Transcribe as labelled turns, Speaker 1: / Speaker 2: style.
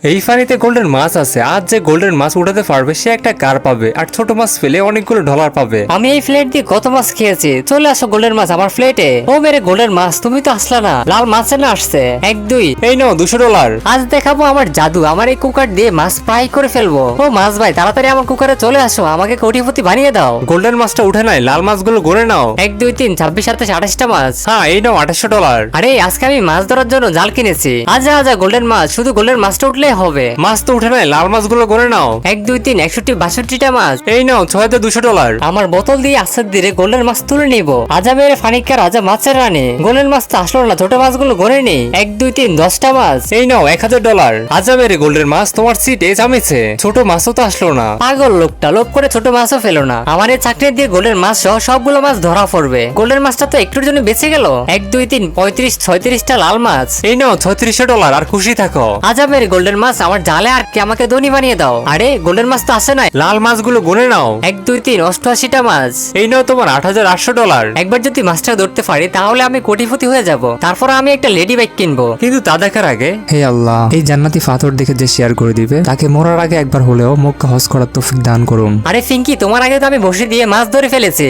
Speaker 1: এই পানিতে গোল্ডেন মাছ আছে। আজ যে গোল্ডেন মাছ উঠাতে পারবে সে একটা কার পাবে, আর ছোট মাছ ফেলে অনেকগুলো ডলার পাবে।
Speaker 2: আমি এই প্লেট দিয়ে কত মাছ খেয়েছি। চলে আসো গোল্ডেন মাছ আমার প্লেটে। ও মেরে গোল্ডেন মাছ, তুমি তো আসলা না, লাল মাছ না আসছে। 1 2
Speaker 1: এই নাও $200।
Speaker 2: আজ দেখাবো আমার জাদু। আমার এই কুকার দিয়ে মাছ ফ্রাই করে ফেলবো। ও মাছ ভাই, তাড়াতাড়ি আমার কুকারে চলে আসো, আমাকে কোটিপতি বানিয়ে দাও।
Speaker 1: গোল্ডেন মাছটা উঠে নাই, লাল মাছগুলো গড়ে নাও।
Speaker 2: 1 2 3 26 27 28টা মাছ।
Speaker 1: হ্যাঁ, এই নাও $2800।
Speaker 2: আরে আজকে আমি মাছ ধরার জন্য জাল কিনেছি। আজা আজা গোল্ডেন মাছ, শুধু গোল্ডেন মাছটা উঠলেই হবে।
Speaker 1: মাছ তো উঠে নাই, লাল মাছগুলো গড়ে নাও।
Speaker 2: 1 2 3 61 62টা মাছ।
Speaker 1: এই নাও $6200।
Speaker 2: আমার বোতল দিয়ে আস্তে ধীরে গোল্ডেন মাছ তুলে নিব। আজা মেরে ফানিকা রাজা মাছের রানী। গোল্ডেন মাছ তো আসলো না, ছোট মাছগুলো গড়ে নেই। 1 2 3 10টা মাছ।
Speaker 1: এই নাও $1000। আজাবের গোল্ডেন মাছ তোমার সিটে জামেছে, ছোট মাছও তো আসলো না।
Speaker 2: পাগল লোকটা, লোভ করে ছোট মাছও ফেলো না। আমার এই চাকরি দিয়ে গোল্ডেন মাছ সহ সবগুলো মাছ ধরা পড়বে। গোল্ডেন মাছটা তো একটুর জন্য বেঁচে গেল। 1 2 3 35 36টা লাল মাছ।
Speaker 1: এই নাও $3600 আর খুশি থাকো।
Speaker 2: আজাবের গোল্ডেন মাছ আমার জালে আর কি, আমাকে ধনী বানিয়ে দাও। আরে গোল্ডেন মাছ তো আসে নাই।
Speaker 1: লাল মাছগুলো গড়ে নাও।
Speaker 2: 1 2 3 88টা মাছ।
Speaker 1: এই নাও তোমার $8800।
Speaker 2: একবার যদি মাছটা ধরতে পারি তাহলে আমি কোটিপতি হয়ে যাব। তারপর আমি একটা লেডি বাইক কিনবো।
Speaker 1: কিন্তু তা দেখার আগে
Speaker 3: হে আল্লাহ, এই জান্নাতি ফাতর দেখে যে শেয়ার করে দিবে তাকে মরার আগে একবার হলেও মক্কা হজ করার তৌফিক দান করুন।
Speaker 2: আরে ফিঙ্কি, তোমার আগে তো আমি বসে দিয়ে মাছ ধরে ফেলেছি।